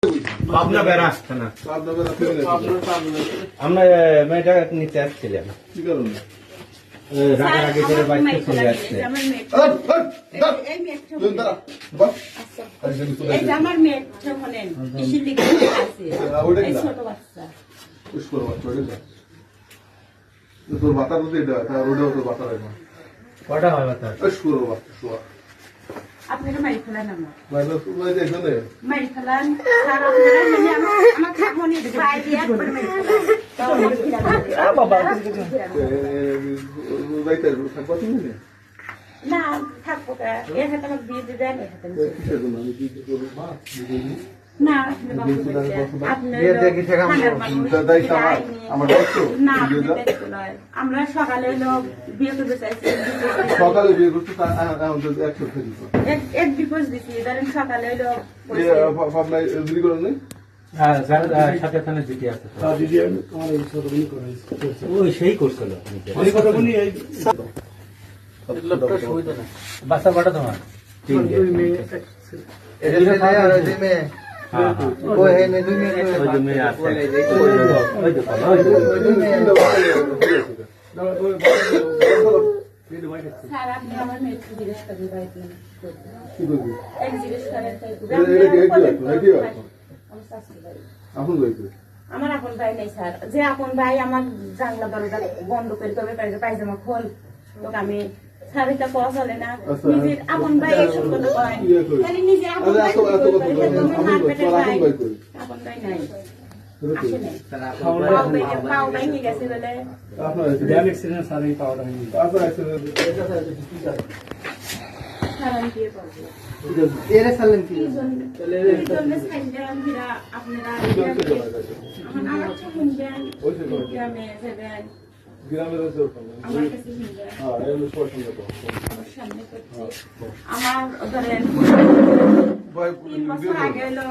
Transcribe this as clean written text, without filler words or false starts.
আপনার বেড়া আসছে না, আমরা মেয়েটা নিতে আসছিলাম, কি কারণে? রাগারাগি করে বাড়িতে চলে আসছে। আমার মেয়ে শোনেন, কিসের লিখে আছে এই ছোট বাচ্চা। তোর বাতা তো এটা রোডে তোর বাতা হয় না। কটা হয় বাতা? আপনারা মারি ফেলান আমার এখানে মারি ফেলান স্যার, আপনারা যদি আমার খামনি ভাই দিয়ে একবার মারি ফেলান বাবা থাকবা তুমি না থাকবো কা এর হাতে আমাকে দিয়ে দিবেন, এর হাতে না আমরা সকালে বিয়ে করতে চাইছি, সকালে বিয়ে করতে এক ডিপোজ দিচ্ছি, ধরেন সকালে সাথে থানে দিদি আছে, সেই করছিল বাচ্চা কটা তোমার? স্যার আপনি আমার মেয়েকে জিজ্ঞেস করবেন বাড়িতে আমার আপন ভাই নেই স্যার, যে আপন ভাই আমার জানলা দরজা বন্ধ করে তবে পায়জামা খোল তোকে আমি স্যার এটা পাওয়া চলে না, নিজের আপন ভাই এসব কথা কয়, তাহলে নিজে আপন ভাই আপন ভাই নাই পাও ভেঙে গেছে বলে স্যার আমি দিয়ে পাবো আপনারা গ্রামে যাবেন, আমার কাছে আমার ধরেন 3 বছর আগে হলো